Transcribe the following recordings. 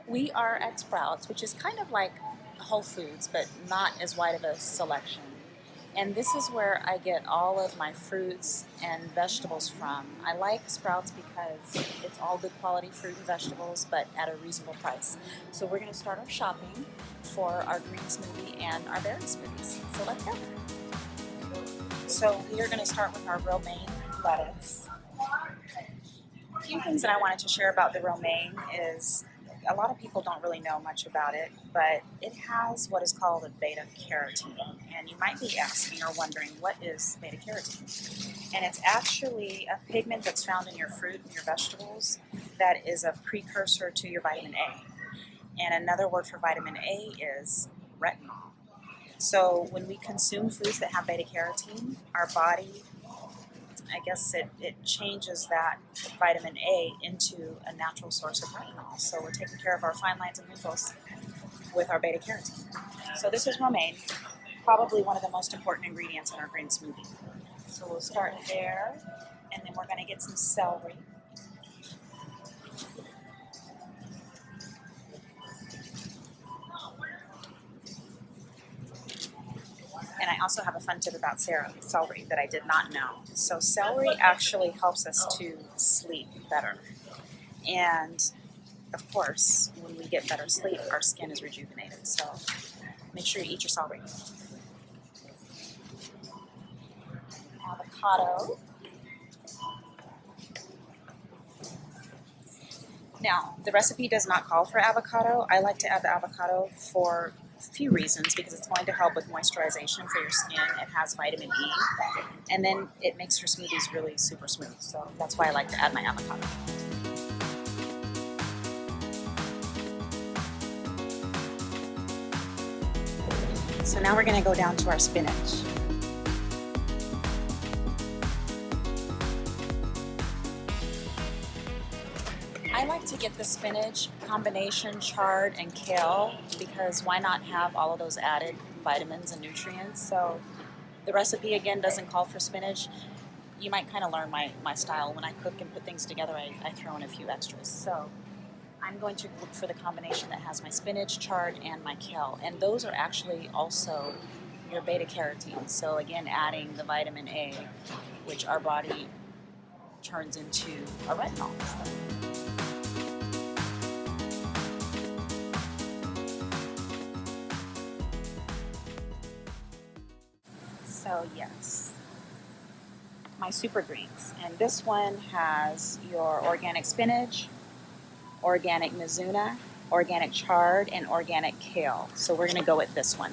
We are at Sprouts, which is kind of like Whole Foods, but not as wide of a selection. And this is where I get all of my fruits and vegetables from. I like Sprouts because it's all good quality fruit and vegetables, but at a reasonable price. So we're going to start our shopping for our green smoothie and our berry smoothies. So let's go. So we are going to start with our romaine lettuce. A few things that I wanted to share about the romaine is a lot of people don't really know much about it, but it has what is called a beta-carotene. And you might be asking or wondering, what is beta-carotene? And it's actually a pigment that's found in your fruit and your vegetables that is a precursor to your vitamin A. And another word for vitamin A is retinol. So when we consume foods that have beta-carotene, our body, I guess it changes that vitamin A into a natural source of retinol. So we're taking care of our fine lines and wrinkles with our beta carotene. So this is romaine, probably one of the most important ingredients in our green smoothie. So we'll start there, and then we're going to get some celery. And I also have a fun tip about celery that I did not know. So celery actually helps us to sleep better. And of course, when we get better sleep, our skin is rejuvenated. So make sure you eat your celery. Avocado. Now, the recipe does not call for avocado. I like to add the avocado for a few reasons, because it's going to help with moisturization for your skin. It has vitamin E, and then it makes your smoothies really super smooth. So that's why I like to add my avocado. So now we're going to go down to our spinach. I like to get the spinach combination chard and kale, because why not have all of those added vitamins and nutrients? So the recipe again doesn't call for spinach. You might kind of learn my style. When I cook and put things together, I throw in a few extras. So I'm going to look for the combination that has my spinach, chard, and my kale. And those are actually also your beta carotene. So again, adding the vitamin A, which our body turns into a retinol. So yes, my super greens. And this one has your organic spinach, organic mizuna, organic chard, and organic kale. So we're going to go with this one.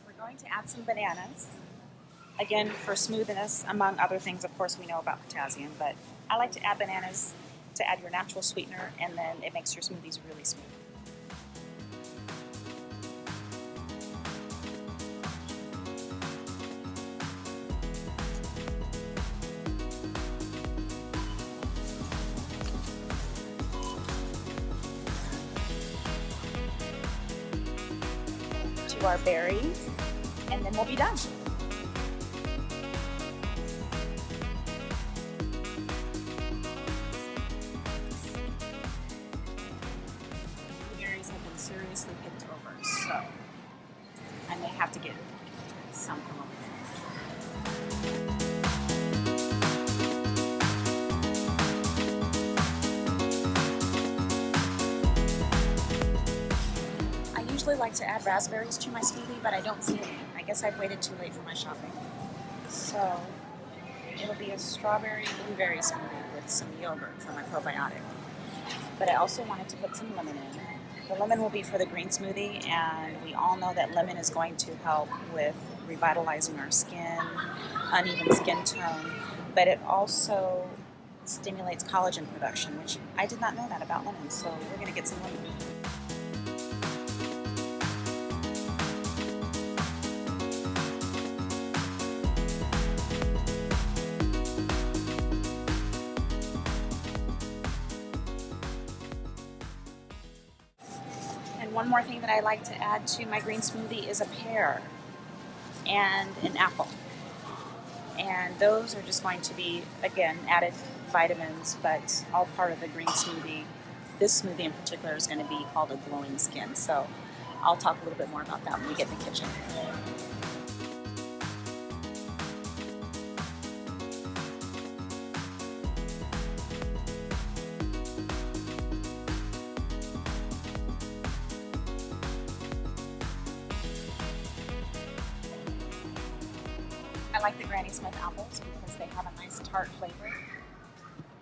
We're going to add some bananas. Again, for smoothness, among other things, of course, we know about potassium, but I like to add bananas to add your natural sweetener, and then it makes your smoothies really smooth. To our berries, and then we'll be done. Blueberries have been seriously picked over, so I may have to get some from over there. I usually like to add raspberries to my smoothie, but I don't see any. I guess I've waited too late for my shopping. So it'll be a strawberry blueberry smoothie with some yogurt for my probiotic. But I also wanted to put some lemon in. The lemon will be for the green smoothie, and we all know that lemon is going to help with revitalizing our skin, uneven skin tone, but it also stimulates collagen production, which I did not know that about lemon, so we're going to get some lemon. one more thing that I like to add to my green smoothie is a pear and an apple. And those are just going to be, again, added vitamins, but all part of the green smoothie. This smoothie in particular is going to be called a glowing skin. So I'll talk a little bit more about that when we get in the kitchen. I like the Granny Smith apples because they have a nice tart flavor.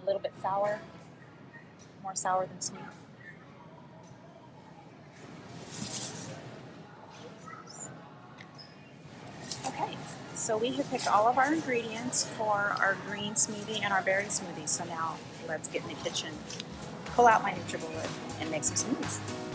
A little bit sour, more sour than sweet. Okay, so we have picked all of our ingredients for our green smoothie and our berry smoothie. So now let's get in the kitchen, pull out my NutriBullet, and make some smoothies.